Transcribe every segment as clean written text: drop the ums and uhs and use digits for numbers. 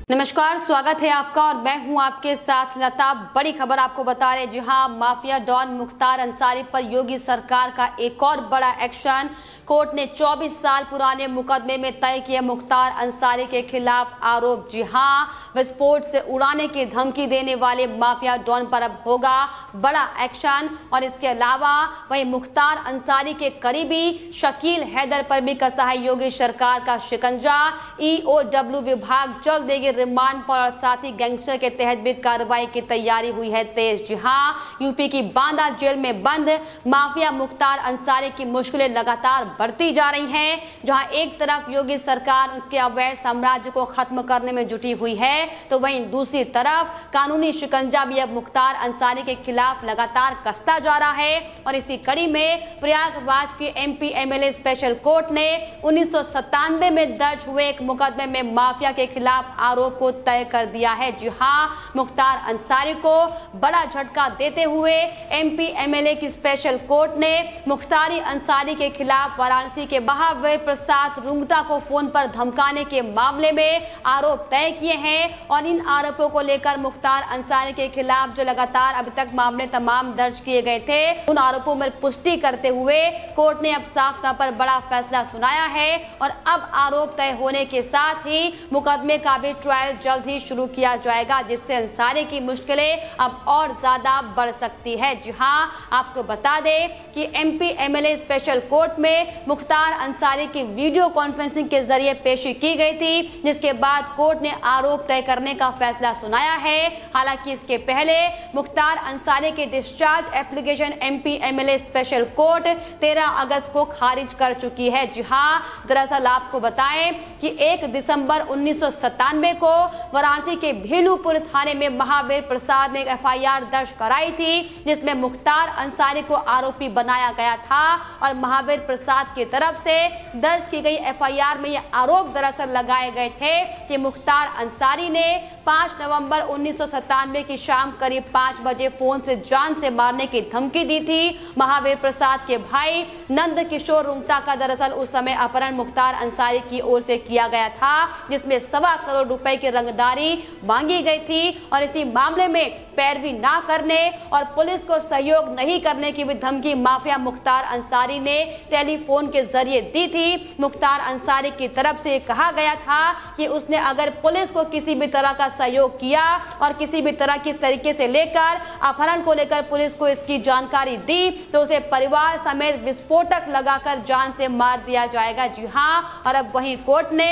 नमस्कार, स्वागत है आपका और मैं हूं आपके साथ लता। बड़ी खबर आपको बता रहे, जी हां, माफिया डॉन मुख्तार अंसारी पर योगी सरकार का एक और बड़ा एक्शन। कोर्ट ने 24 साल पुराने मुकदमे में तय किए मुख्तार अंसारी के खिलाफ आरोप। जी हां, विस्फोट से उड़ाने की धमकी देने वाले माफिया डॉन पर अब होगा बड़ा एक्शन। और इसके अलावा वहीं मुख्तार अंसारी के करीबी शकील हैदर पर भी कसा है योगी सरकार का शिकंजा। EOW विभाग जल्द देगी रिमांड पर और साथ ही गैंगस्टर के तहत भी कार्रवाई की तैयारी हुई है तेज। जी हां, यूपी की बांदा जेल में बंद माफिया मुख्तार अंसारी की मुश्किलें लगातार बढ़ती जा रही हैं। जहां एक तरफ योगी सरकार उसके अवैध साम्राज्य को खत्म करने में जुटी हुई है, तो वहीं दूसरी तरफ कानूनी शिकंजा भी अब मुख्तार अंसारी के खिलाफ लगातार कसता जा रहा है। और इसी कड़ी में प्रयागराज की MP MLA स्पेशल कोर्ट ने 1997 में दर्ज हुए एक मुकदमे में माफिया के खिलाफ आरोप को तय कर दिया है। जी हां, मुख्तार अंसारी को बड़ा झटका देते हुए MP MLA की स्पेशल कोर्ट ने मुख्तारी अंसारी के खिलाफ वाराणसी के महावीर प्रसाद रुंगटा को फोन पर धमकाने के मामले में आरोप तय किए हैं। और इन आरोपों को लेकर मुख्तार अंसारी के खिलाफ जो लगातार अभी तक मामले तमाम दर्ज किए गए थे, उन आरोपों में पुष्टि करते हुए कोर्ट ने अब साफ तौर पर बड़ा फैसला सुनाया है। और अब आरोप तय होने के साथ ही मुकदमे का भी ट्रायल जल्द ही शुरू किया जाएगा, जिससे अंसारी की मुश्किलें अब और ज्यादा बढ़ सकती है। जी हां, आपको बता दें कि MP MLA स्पेशल कोर्ट में मुख्तार अंसारी की वीडियो कॉन्फ्रेंसिंग के जरिए पेशी की गई थी, जिसके बाद कोर्ट ने आरोप तय करने का फैसला सुनाया है। हालांकि इसके पहले मुख्तार अंसारी के discharge application MP MLA special court 13 अगस्त को खारिज कर चुकी है। जी हां, दरअसल आपको बताएं कि 1 दिसंबर 1997 को वाराणसी के भेलूपुर थाने में महावीर प्रसाद ने एक FIR दर्ज कराई थी, जिसमें मुख्तार अंसारी को आरोपी बनाया गया था। और महावीर प्रसाद की तरफ से दर्ज की गई FIR में यह आरोप दरअसल लगाए गए थे कि मुख्तार अंसारी ने 5 नवंबर 1997 की शाम करीब 5 बजे फोन से जान से मारने की धमकी दी थी। महावीर प्रसाद के भाई नंद किशोर रुंगटा का दरअसल उस समय अपहरण मुख्तार अंसारी की ओर से किया गया था, जिसमें 1.25 करोड़ रुपए की रंगदारी मांगी गई थी। और इसी मामले में पैरवी ना करने और पुलिस को सहयोग नहीं करने की भी धमकी माफिया मुख्तार अंसारी ने टेलीफोन के जरिए दी थी। मुख्तार अंसारी की तरफ से कहा गया था कि उसने अगर पुलिस को किसी भी तरह का सहयोग किया और किसी भी तरह किस तरीके से लेकर अपहरण को लेकर पुलिस को इसकी जानकारी दी, तो उसे परिवार समेत विस्फोटक लगाकर जान से मार दिया जाएगा। जी हां, और अब वहीं कोर्ट ने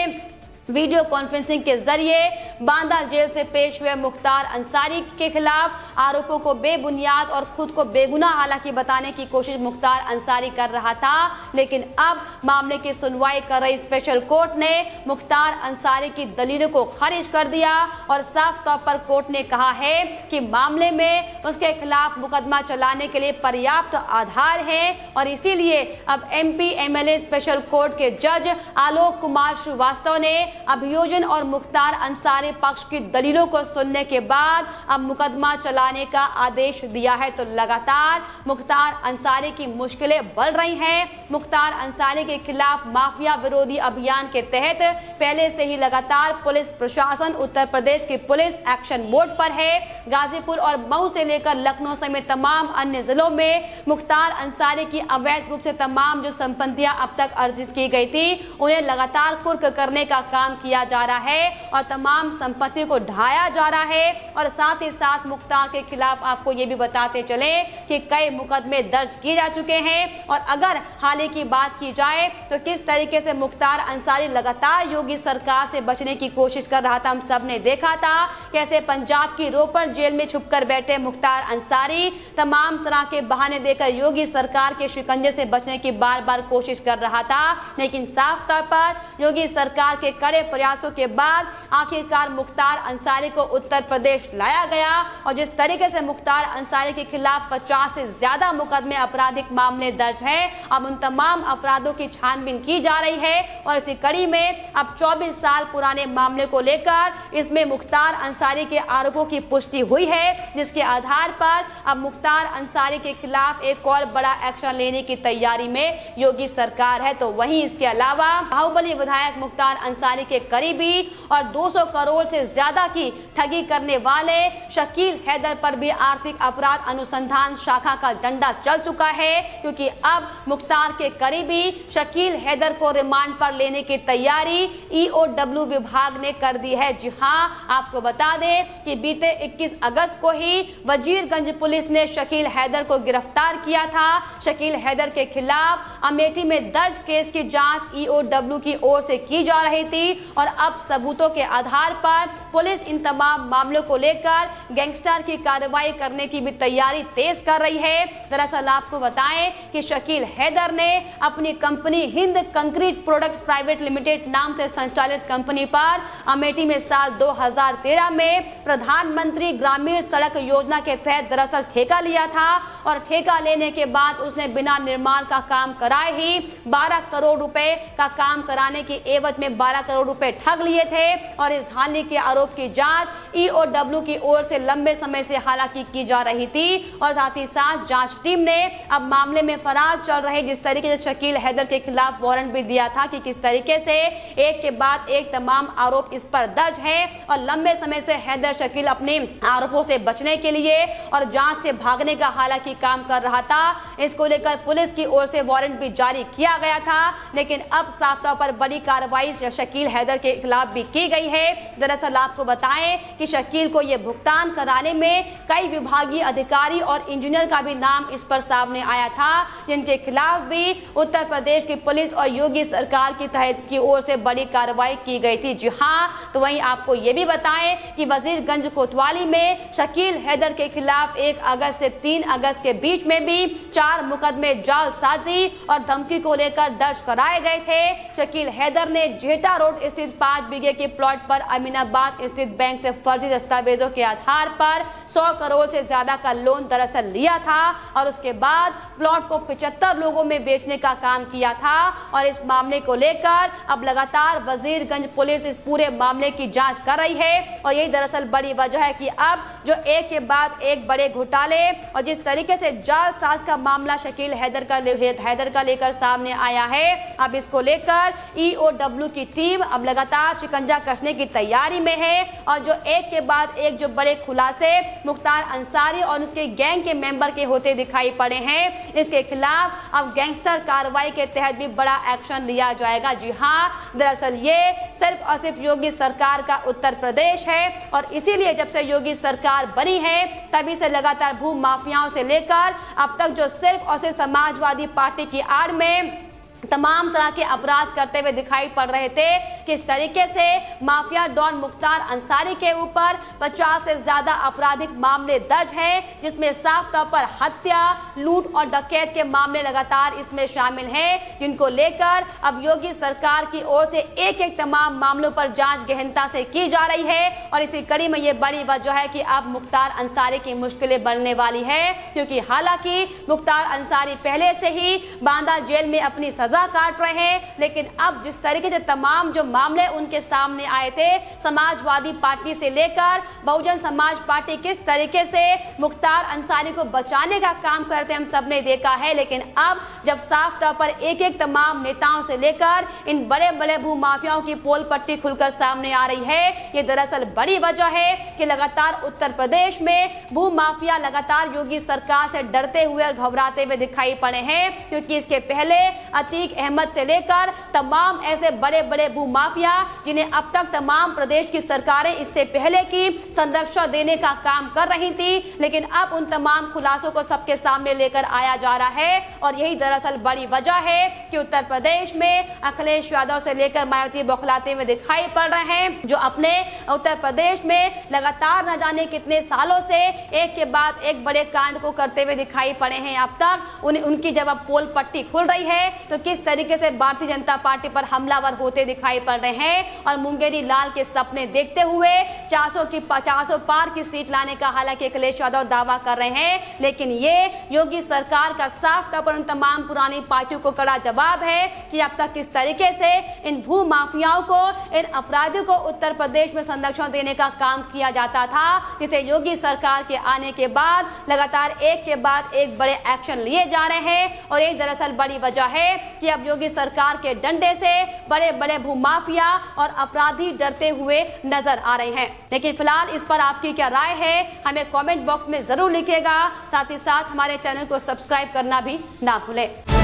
वीडियो कॉन्फ्रेंसिंग के जरिए बांदा जेल से पेश हुए मुख्तार अंसारी के खिलाफ आरोपों को बेबुनियाद और खुद को बेगुनाह हालांकि बताने की कोशिश मुख्तार अंसारी कर रहा था। लेकिन अब मामले की सुनवाई कर रही स्पेशल कोर्ट ने मुख्तार अंसारी की दलीलों को खारिज कर दिया। और साफ तौर पर कोर्ट ने कहा है कि मामले में उसके खिलाफ मुकदमा चलाने के लिए पर्याप्त आधार है। और इसीलिए अब MP MLA स्पेशल कोर्ट के जज आलोक कुमार श्रीवास्तव ने अभियोजन और मुख्तार अंसारी पक्ष की दलीलों को सुनने के बाद अब मुकदमा चलाने का आदेश दिया है। तो लगातार मुख्तार अंसारी की मुश्किलें बढ़ रही हैं। मुख्तार अंसारी के खिलाफ माफिया विरोधी अभियान के तहत पहले से ही लगातार पुलिस प्रशासन उत्तर प्रदेश की पुलिस एक्शन मोड पर है। गाजीपुर और मऊ से लेकर लखनऊ समेत तमाम अन्य जिलों में मुख्तार अंसारी की अवैध रूप से तमाम जो संपत्तियां अब तक अर्जित की गई थी, उन्हें लगातार कुर्क करने का काम किया जा रहा है और तमाम संपत्ति को ढाया जा रहा है। और साथ ही साथ मुख्तार के खिलाफ आपको ये भी बताते चले कि कई मुकदमे दर्ज किए जा चुके हैं। और अगर हाल ही की बात की जाए तो किस तरीके से मुख्तार अंसारी लगातार योगी सरकार से बचने की कोशिश कर रहा था, हम सब ने देखा था कैसे पंजाब की रोपड़ जेल में छुपकर बैठे मुख्तार अंसारी तमाम तरह के बहाने देकर योगी सरकार के शिकंजे से बचने की बार बार कोशिश कर रहा था। लेकिन साफ तौर पर योगी सरकार के कड़े प्रयासों के बाद आखिरकार मुख्तार अंसारी को उत्तर प्रदेश लाया गया। और जिस तरीके से मुख्तार अंसारी के खिलाफ 50 से ज्यादा मुकदमे आपराधिक मामले दर्ज हैं, अब उन तमाम अपराधों की छानबीन की जा रही है। और इसी कड़ी में अब 24 साल पुराने मामले को लेकर इसमें मुख्तार अंसारी के आरोपों की पुष्टि हुई है, जिसके आधार पर अब मुख्तार अंसारी के खिलाफ एक और बड़ा एक्शन लेने की तैयारी में योगी सरकार है। तो वहीं इसके अलावा बाहुबली विधायक मुख्तार अंसारी के करीबी और 200 करोड़ से ज्यादा की ठगी करने वाले शकील हैदर पर भी आर्थिक अपराध अनुसंधान शाखा का डंडा चल चुका है, क्योंकि अब मुख्तार के करीबी शकील हैदर को रिमांड पर लेने की तैयारी ईओडब्ल्यू विभाग ने कर दी है। जी हां, आपको बता दें कि बीते 21 अगस्त को ही वजीरगंज पुलिस ने शकील हैदर को गिरफ्तार किया था। शकील हैदर के खिलाफ अमेठी में दर्ज केस की जांच ईओडब्ल्यू की ओर से की जा रही थी और अब सबूतों के आधार पर पुलिस इन तमाम मामलों को लेकर गैंगस्टर की कार्रवाई करने की भी तैयारी तेज कर रही है। दरअसल आपको बताएं कि शकील हैदर ने अपनी company Hind concrete product private limited नाम से संचालित कंपनी पर अमेठी में साल 2013 में प्रधानमंत्री ग्रामीण सड़क योजना के तहत दरअसल ठेका लिया था और ठेका लेने के बाद उसने बिना निर्माण का काम कराए ही 12 करोड़ रुपए का काम कराने की एवज में 12 करोड़ रुपए ठग लिए थे और इस धांधली के आरोप की जांच ईओडब्ल्यू की ओर से लंबे समय से हालांकि की जा रही थी और साथ ही साथ जांच टीम ने अब मामले में फरार चल रहे जिस तरीके से शकील हैदर के खिलाफ वारंट भी दिया था कि किस तरीके से एक के बाद एक तमाम आरोप इस पर दर्ज है और लंबे समय से हैदर शकील अपने आरोपों से बचने के लिए और जांच से भागने का हालांकि काम कर रहा था। इसको लेकर पुलिस की ओर से वारंट भी जारी किया गया था, लेकिन अब साफ तौर पर बड़ी कार्रवाई शकील हैदर के खिलाफ भी की गई है। दरअसल आपको बताएं कि शकील को यह भुगतान कराने में कई विभागीय अधिकारी और इंजीनियर का भी नाम इस पर सामने आया था, जिनके खिलाफ भी उत्तर प्रदेश की पुलिस और योगी सरकार की तहत की ओर से बड़ी कार्रवाई की गई थी। जी हां, तो वहीं आपको ये भी बताएं कि वजीरगंज कोतवाली में शकील हैदर के खिलाफ 1 अगस्त से 3 अगस्त के बीच में भी 4 मुकदमे जालसाजी और धमकी को लेकर दर्ज कराए गए थे। शकील हैदर ने जेठा रोड स्थित 5 बीघे के प्लॉट पर अमीनाबाद स्थित बैंक से फर्जी दस्तावेजों के आधार पर 100 करोड़ से ज्यादा का लोन दरअसल लिया था और उसके बाद प्लॉट को 75 लोगों में बेचने का काम किया था और इस मामले को लेकर अब लगातार वजीरगंज पुलिस इस पूरे मामले की जांच कर रही है और यही दरअसल बड़ी वजह है कि अब जो एक के बाद एक बड़े घोटाले और जिस तरीके से जालसाज का मामला शकील हैदर का लेकर सामने आया है, अब इसको लेकर ईओडब्ल्यू की टीम अब लगातार शिकंजा कसने की तैयारी में है और जो एक के बाद एक जो बड़े खुलासे मुख्तार अंसारी और उसके गैंग के मेंबर के होते दिखाई पड़े हैं, इसके खिलाफ अब गैंगस्टर कार्रवाई के तहत भी बड़ा एक्शन लिया जाएगा। जी हां, दरअसल ये सिर्फ और सिर्फ योगी सरकार का उत्तर प्रदेश है और इसीलिए जब से योगी सरकार बनी है तभी से लगातार भू माफियाओं से लेकर अब तक जो सिर्फ और सिर्फ समाजवादी पार्टी की आड़ में तमाम तरह के अपराध करते हुए दिखाई पड़ रहे थे, किस तरीके से माफिया डॉन मुख्तार अंसारी के ऊपर 50 से ज्यादा आपराधिक मामले दर्ज हैं, जिसमें साफ तौर पर हत्या, लूट और डकैत के मामले लगातार इसमें शामिल हैं, जिनको लेकर अब योगी सरकार की ओर से एक एक तमाम मामलों पर जांच गहनता से की जा रही है और इसी कड़ी में ये बड़ी वजह है कि अब मुख्तार अंसारी की मुश्किलें बढ़ने वाली है, क्योंकि हालांकि मुख्तार अंसारी पहले से ही बांदा जेल में अपनी सजा काट रहे हैं, लेकिन अब जिस तरीके से तमाम जो मामले उनके सामने आए थे, समाजवादी पार्टी से लेकर बहुजन समाज पार्टी किस तरीके से मुख्तार अंसारी को बचाने का काम करते हम सबने देखा है, लेकिन अब जब साफ तौर पर एक एक तमाम नेताओं से लेकर इन बड़े बड़े भूमाफियाओं की पोल पट्टी खुलकर सामने आ रही है, ये दरअसल बड़ी वजह है कि लगातार उत्तर प्रदेश में भूमाफिया लगातार योगी सरकार से डरते हुए और घबराते हुए दिखाई पड़े हैं, क्योंकि इसके पहले अतीक अहमद से लेकर तमाम ऐसे बड़े बड़े भूमाफिया जिन्हें अब तक तमाम प्रदेश की सरकारें इससे पहले की संरक्षण देने का काम कर रही थी, लेकिन अब उन तमाम खुलासों को सबके सामने लेकर आया जा रहा है और यही दरअसल बड़ी वजह है कि उत्तर प्रदेश में अखिलेश यादव से लेकर मायावती बौखलाते हुए दिखाई पड़ रहे हैं, जो अपने उत्तर प्रदेश में लगातार न जाने कितने सालों से एक के बाद एक बड़े कांड को करते हुए दिखाई पड़े हैं। अब तक उनकी जब अब पोल पट्टी खुल रही है तो किस तरीके से भारतीय जनता पार्टी पर हमलावर होते दिखाई पड़ रहे हैं और मुंगेरी लाल के सपने देखते हुए 400 पार की सीट लाने का हालांकि अखिलेश यादव दावा कर रहे हैं, लेकिन ये योगी सरकार का साफ तौर पर उन तमाम पुरानी पार्टियों को कड़ा जवाब है कि अब तक किस तरीके से इन भू माफियाओं को, इन अपराधियों को उत्तर प्रदेश में संरक्षण देने का काम किया जाता था, जिसे योगी सरकार के आने के बाद लगातार एक के बाद एक बड़े एक्शन लिए जा रहे हैं और एक दरअसल बड़ी वजह है कि अब योगी सरकार के डंडे से बड़े बड़े भूमाफिया माफिया और अपराधी डरते हुए नजर आ रहे हैं। लेकिन फिलहाल इस पर आपकी क्या राय है, हमें कमेंट बॉक्स में जरूर लिखिएगा। साथ ही साथ हमारे चैनल को सब्सक्राइब करना भी ना भूलें।